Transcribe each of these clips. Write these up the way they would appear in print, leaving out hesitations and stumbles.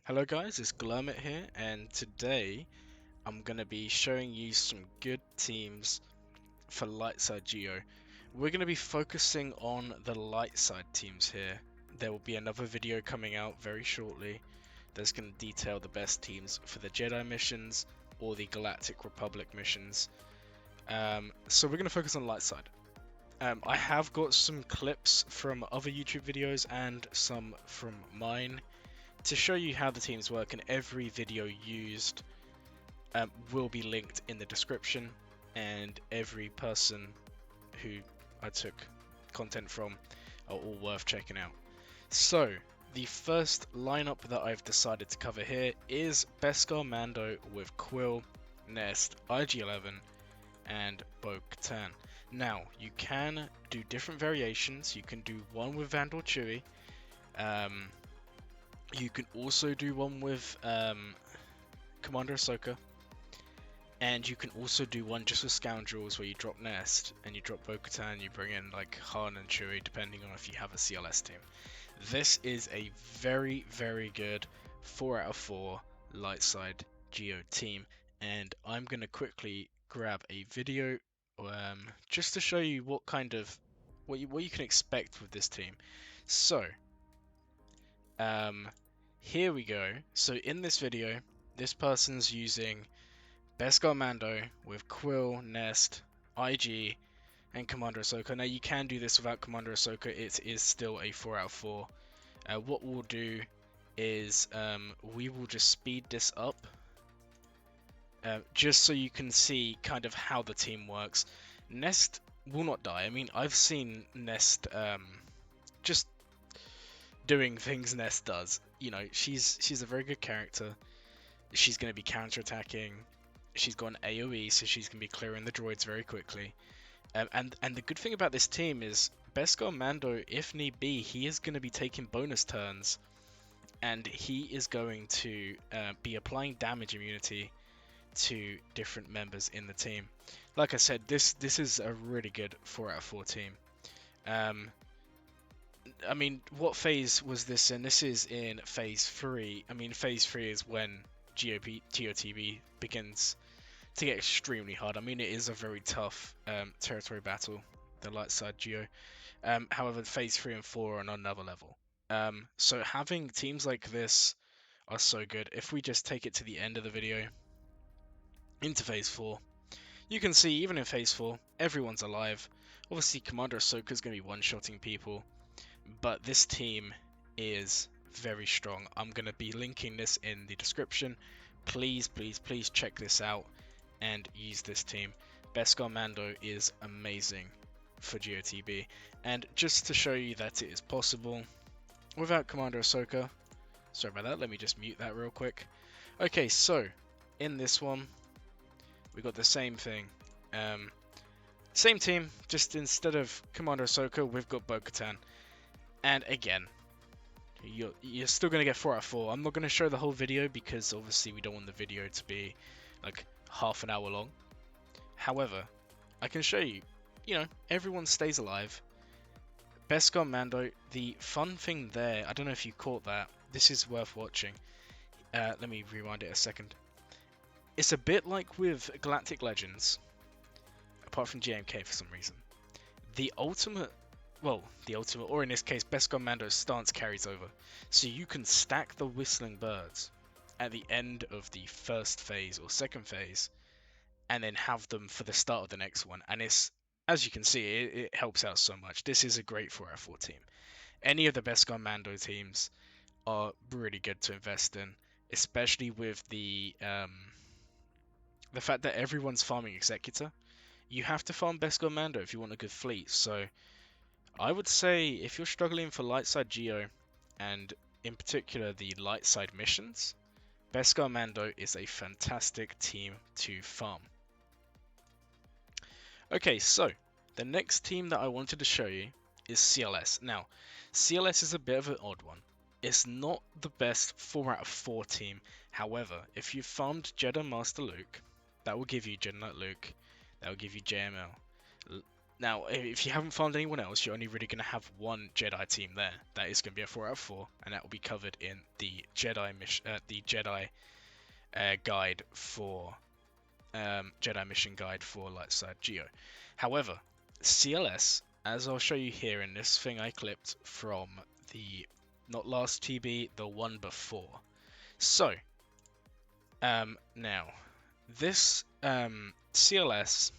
Hello guys, it's Glurmit here, and today I'm going to be showing you some good teams for Lightside Geo. We're going to be focusing on the Lightside teams here. There will be another video coming out very shortly that's going to detail the best teams for the Jedi missions or the Galactic Republic missions. So we're going to focus on Lightside. I have got some clips from other YouTube videos and some from mine to show you how the teams work, and every video used will be linked in the description, and every person who I took content from are all worth checking out. So the first lineup that I've decided to cover here is Beskar Mando with Quill, Nest, IG-11 and Bo-Katan. Now you can do different variations. You can do one with Vandor Chewie. You can also do one with Commander Ahsoka, and you can also do one just with Scoundrels where you drop Nest and you drop Bo-Katan, you bring in like Han and Chewie depending on if you have a CLS team. This is a very, very good 4 out of 4 Lightside Geo team, and I'm going to quickly grab a video just to show you what kind of what you can expect with this team. So here we go. So in this video, this person's using Beskar Mando with Quill, Nest, IG, and Commander Ahsoka. Now you can do this without Commander Ahsoka, it is still a 4 out of 4. What we'll do is we will just speed this up just so you can see kind of how the team works. Nest will not die. I mean, I've seen Nest just doing things Nest does. You know, she's a very good character. She's going to be counter-attacking. She's got an AoE, so she's going to be clearing the droids very quickly. And the good thing about this team is Beskar Mando, if need be, he is going to be taking bonus turns, and he is going to be applying damage immunity to different members in the team. Like I said, this is a really good 4 out of 4 team. I mean, what phase was this in? This is in phase 3. I mean, phase 3 is when GOTB begins to get extremely hard. I mean, it is a very tough territory battle, the Lightside Geo. However, phase 3 and 4 are on another level. So having teams like this are so good. If we just take it to the end of the video, into phase 4, you can see even in phase 4, everyone's alive. Obviously, Commander Ahsoka is going to be one-shotting people, but this team is very strong. I'm going to be linking this in the description. Please, please, please check this out and use this team. Beskar Mando is amazing for GOTB. And just to show you that it is possible without Commander Ahsoka, sorry about that, let me just mute that real quick. Okay, so in this one, we got the same thing. Same team, just instead of Commander Ahsoka, we've got Bo-Katan. And again, you're still going to get 4 out of 4. I'm not going to show the whole video because obviously we don't want the video to be like half an hour long. However, I can show you, everyone stays alive. Beskar Mando, the fun thing there, I don't know if you caught that, this is worth watching. Let me rewind it a second. It's a bit like with Galactic Legends, apart from GMK for some reason. The ultimate, or in this case, Beskar Mando's stance carries over. So you can stack the Whistling Birds at the end of the first phase or second phase, and then have them for the start of the next one. And it's, as you can see, it helps out so much. This is a great 4 out of 4 team. Any of the Beskar Mando teams are really good to invest in, especially with the fact that everyone's farming Executor. You have to farm Beskar Mando if you want a good fleet. So I would say if you're struggling for Lightside Geo, and in particular the Lightside missions, Beskar Mando is a fantastic team to farm. Okay, so the next team that I wanted to show you is CLS. Now, CLS is a bit of an odd one. It's not the best 4 out of 4 team. However, if you farmed Jedi Master Luke, that will give you Jedi Knight Luke, that will give you JML. Now, if you haven't found anyone else, you're only really going to have one Jedi team there. That is going to be a 4 out of 4, and that will be covered in the Jedi guide for Jedi mission guide for Lightside Geo. However, CLS, as I'll show you here in this thing I clipped from the not last TB, the one before. So, now this CLS.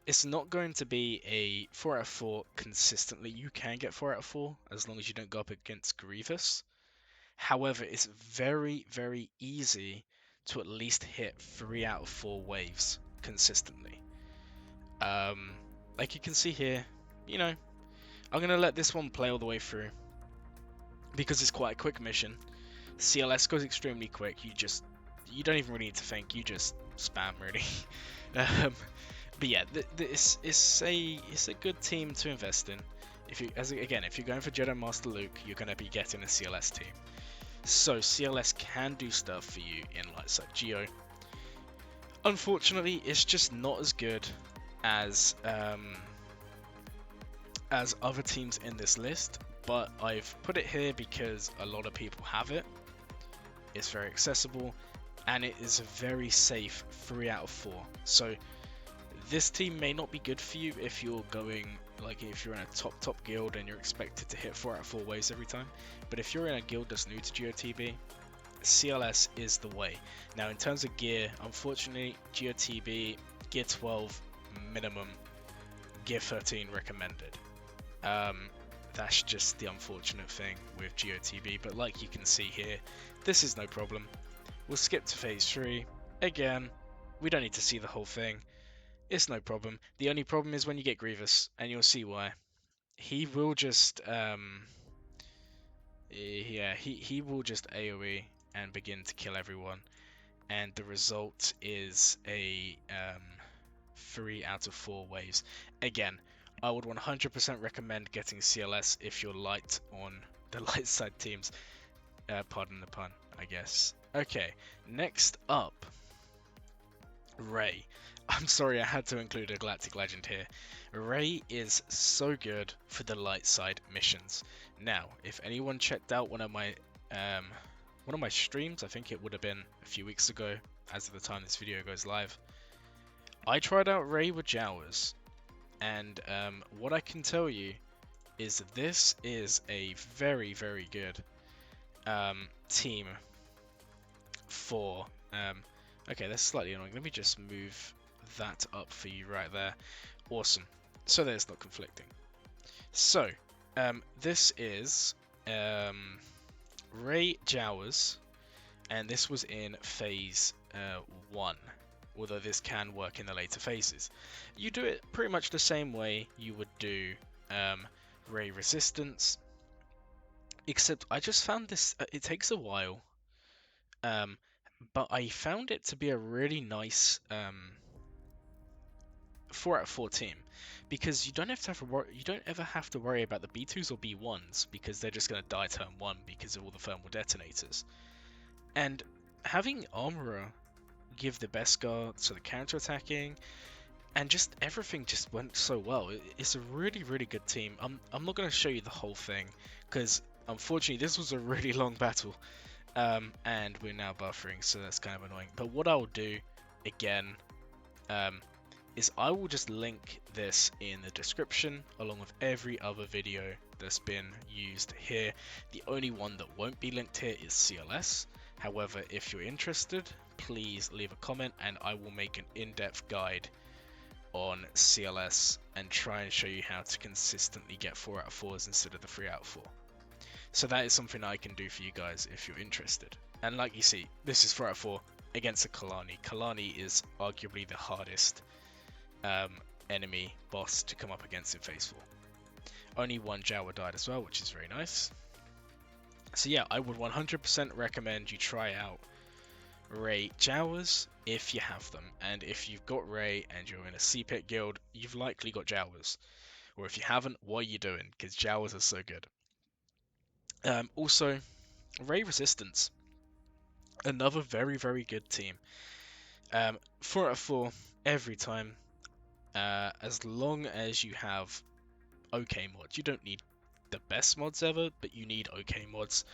It's not going to be a 4 out of 4 consistently. You can get 4 out of 4 as long as you don't go up against Grievous. However, it's very, very easy to at least hit 3 out of 4 waves consistently. Like you can see here, you know, I'm going to let this one play all the way through because it's quite a quick mission. CLS goes extremely quick. You don't even really need to think. You just spam, really. But yeah, it's a good team to invest in. If you're going for Jedi Master Luke, you're going to be getting a CLS team. So CLS can do stuff for you in Lightside Geo. Unfortunately, it's just not as good as other teams in this list. But I've put it here because a lot of people have it. It's very accessible, and it is a very safe 3 out of 4. So this team may not be good for you if you're going, like if you're in a top guild and you're expected to hit 4 out of 4 waves every time. But if you're in a guild that's new to GOTB, CLS is the way. Now in terms of gear, unfortunately, GOTB, gear 12 minimum, gear 13 recommended. That's just the unfortunate thing with GOTB, but like you can see here, this is no problem. We'll skip to phase 3. Again, we don't need to see the whole thing. It's no problem. The only problem is when you get Grievous, and you'll see why. He will just, he will just AoE and begin to kill everyone, and the result is a 3 out of 4 waves. Again, I would 100% recommend getting CLS if you're light on the light side teams. Pardon the pun, I guess. Okay, next up, Rey. I'm sorry I had to include a Galactic Legend here. Rey is so good for the light side missions. Now, if anyone checked out one of my streams, I think it would have been a few weeks ago, as of the time this video goes live, I tried out Rey with Jawas, and what I can tell you is that this is a very, very good team for... okay, that's slightly annoying. Let me just move that up for you right there. Awesome. So there's not conflicting. So, this is Rey Jawas, and this was in phase 1. Although this can work in the later phases. You do it pretty much the same way you would do Rey Resistance, except I just found this, it takes a while, but I found it to be a really nice 4 out of 4 team, because you don't ever have to worry about the B2s or B1s, because they're just going to die turn 1 because of all the thermal detonators. And having Armorer give the best guard, so the counter-attacking, and just everything just went so well. It's a really, really good team. I'm not going to show you the whole thing, because unfortunately this was a really long battle, and we're now buffering, so that's kind of annoying. But what I'll do, again, is I will just link this in the description, along with every other video that's been used here. The only one that won't be linked here is CLS. However, if you're interested, please leave a comment and I will make an in-depth guide on CLS and try and show you how to consistently get 4 out of 4s instead of the 3 out of 4. So that is something I can do for you guys if you're interested. And like you see, this is 4 out of 4 against a Kalani. Kalani is arguably the hardest enemy boss to come up against in phase 4. Only one Jawa died as well, which is very nice. So yeah, I would 100% recommend you try out Rey Jawas if you have them, and if you've got Rey and you're in a C-Pit guild, you've likely got Jawas, or if you haven't, what are you doing, because Jawas are so good. Also, Rey Resistance, another very, very good team. 4 out of 4 every time. as long as you have okay mods. You don't need the best mods ever, but you need okay mods.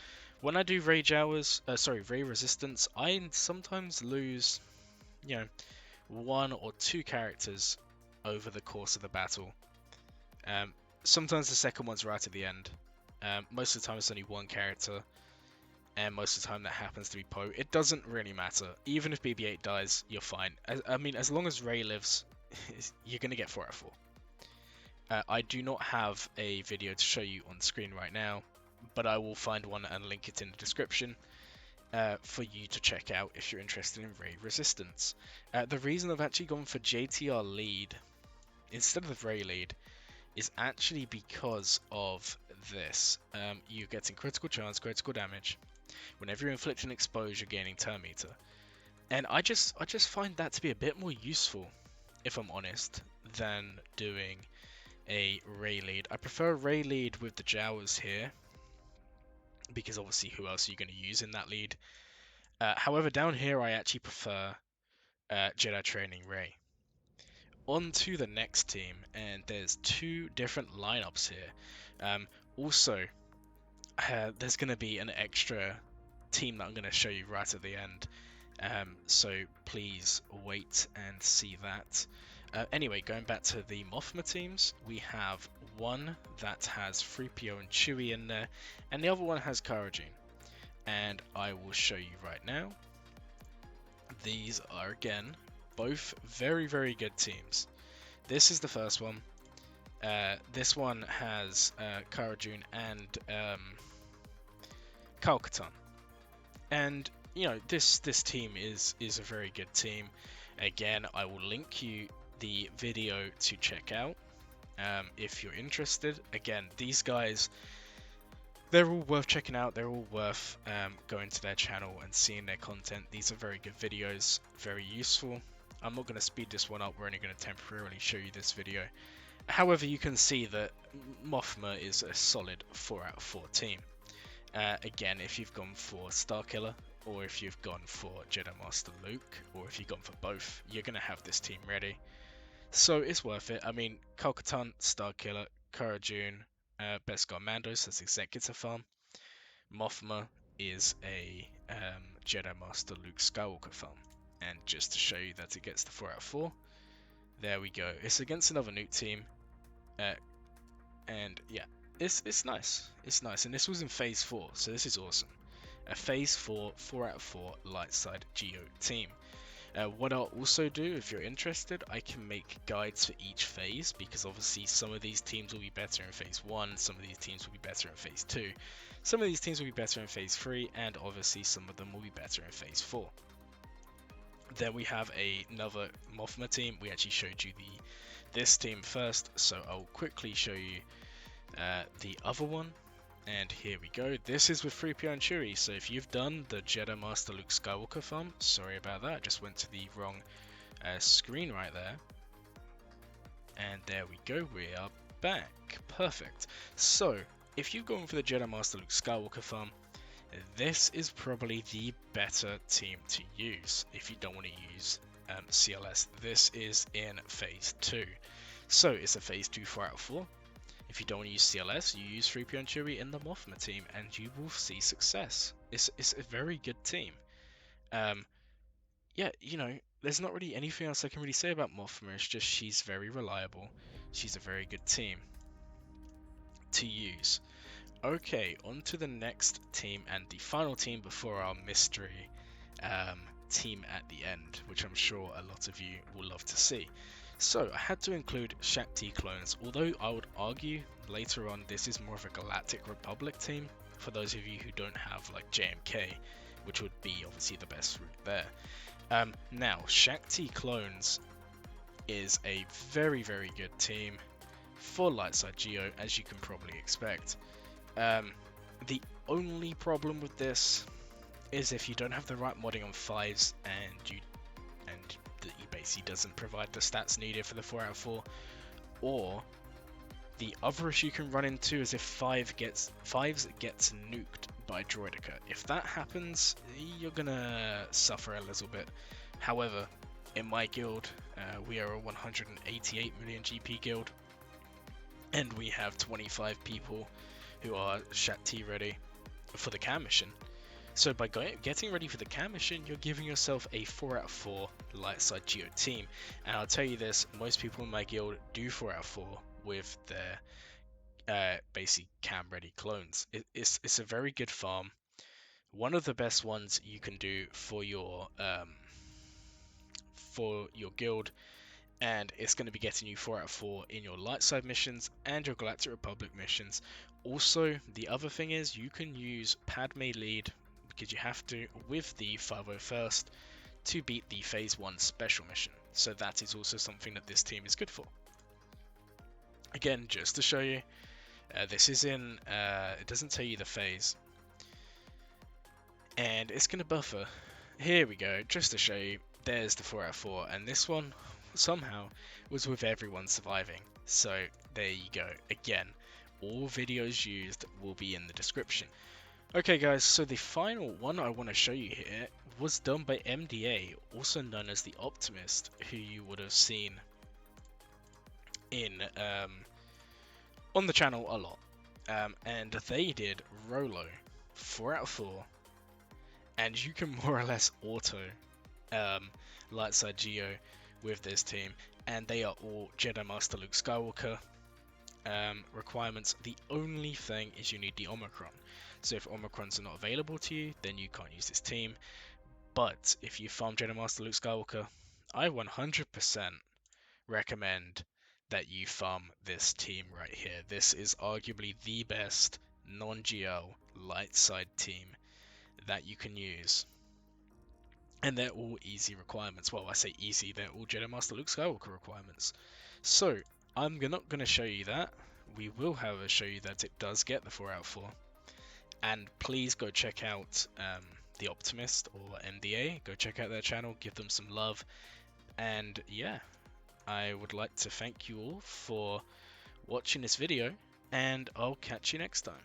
When I do Rey Jawas, Rey Resistance, I sometimes lose, you know, 1 or 2 characters over the course of the battle. Sometimes the second one's right at the end. Most of the time it's only 1 character, and most of the time that happens to be Poe. It doesn't really matter. Even if BB-8 dies, you're fine. I mean, as long as Rey lives, you're gonna get 4 out of 4. I do not have a video to show you on screen right now, but I will find one and link it in the description for you to check out if you're interested in Rey Resistance. The reason I've actually gone for JTR lead instead of Rey lead is actually because of this. You're getting critical chance, critical damage. Whenever you're inflicting exposure, gaining turn meter. And I just find that to be a bit more useful, if I'm honest, than doing a Rey lead. I prefer Rey lead with the Jawas here, because obviously who else are you going to use in that lead? However, down here I actually prefer Jedi Training Rey. On to the next team, and there's 2 different lineups here. Also, there's going to be an extra team that I'm going to show you right at the end. So please wait and see that. Anyway, going back to the Mothma teams, we have one that has 3PO and Chewie in there, and the other one has Cara Dune. And I will show you right now. These are, again, both very, very good teams. This is the first one. This one has Cara Dune and Bo-Katan. And, you know, this team is a very good team. Again, I will link you the video to check out if you're interested. Again, these guys, they're all worth checking out. They're all worth going to their channel and seeing their content. These are very good videos, very useful. I'm not going to speed this one up. We're only going to temporarily show you this video. However, you can see that Mothma is a solid 4 out of 4 team. Again, if you've gone for Starkiller, or if you've gone for Jedi Master Luke, or if you've gone for both, you're going to have this team ready. So it's worth it. I mean, Bo-Katan, Starkiller, Cara Dune, Beskar Mandos, that's Executor farm. Mothma is a Jedi Master Luke Skywalker farm. And just to show you that it gets the 4 out of 4, there we go. It's against another nuke team. And yeah, it's nice. It's nice. And this was in Phase 4, so this is awesome. A Phase 4, 4 out of 4 Lightside Geo team. What I'll also do, if you're interested, I can make guides for each phase, because obviously some of these teams will be better in Phase 1, some of these teams will be better in Phase 2, some of these teams will be better in Phase 3, and obviously some of them will be better in Phase 4. Then we have another Mothma team. We actually showed you this team first, so I'll quickly show you the other one. And here we go. This is with 3PO and Chewie. So if you've done the Jedi Master Luke Skywalker farm, sorry about that, I just went to the wrong screen right there. And there we go, we are back. Perfect. So if you've gone for the Jedi Master Luke Skywalker farm, this is probably the better team to use. If you don't want to use CLS, this is in Phase 2. So it's a Phase 2 4 out of 4. If you don't use CLS, you use 3PO and Chewie in the Mothma team, and you will see success. It's a very good team. Yeah, you know, there's not really anything else I can really say about Mothma. It's just she's very reliable. She's a very good team to use. Okay, on to the next team and the final team before our mystery team at the end, which I'm sure a lot of you will love to see. So I had to include Shaak Clones, although I would argue later on this is more of a Galactic Republic team for those of you who don't have like JMK, which would be obviously the best route there. Now Shaak Clones is a very, very good team for Lightside Geo, as you can probably expect. The only problem with this is if you don't have the right modding on 5s and he basically doesn't provide the stats needed for the 4 out of 4, or the other issue you can run into is if 5s gets nuked by Droideka. If that happens, you're gonna suffer a little bit. However, in my guild, We are a 188 million GP guild, and we have 25 people who are Shaak T ready for the cam mission. So by getting ready for the cam mission, you're giving yourself a 4 out of 4 Lightside Geo team. And I'll tell you this, most people in my guild do 4 out of 4 with their basic cam ready clones. It's a very good farm. One of the best ones you can do for your guild, and it's going to be getting you 4 out of 4 in your Lightside missions and your Galactic Republic missions. Also, the other thing is you can use Padme lead, because you have to, with the 501st to beat the Phase 1 special mission. So that is also something that this team is good for. Again, just to show you, this is in, it doesn't tell you the phase. And it's going to buffer. Here we go, just to show you, there's the 4 out of 4, and this one somehow was with everyone surviving. So there you go. Again, all videos used will be in the description. Okay guys, so the final one I want to show you here was done by MDA, also known as the Optimist, who you would have seen in on the channel a lot. And they did ROLO 4 out of 4, and you can more or less auto Lightside Geo with this team, and they are all Jedi Master Luke Skywalker requirements. The only thing is you need the Omicron. So if Omicrons are not available to you, then you can't use this team. But if you farm Jedi Master Luke Skywalker, I 100% recommend that you farm this team right here. This is arguably the best non-GL Lightside team that you can use. And they're all easy requirements. Well, I say easy, they're all Jedi Master Luke Skywalker requirements. So, I'm not going to show you that. We will, however, show you that it does get the 4 out of 4. And please go check out The Optimist or MDA. Go check out their channel, give them some love. And yeah, I would like to thank you all for watching this video, and I'll catch you next time.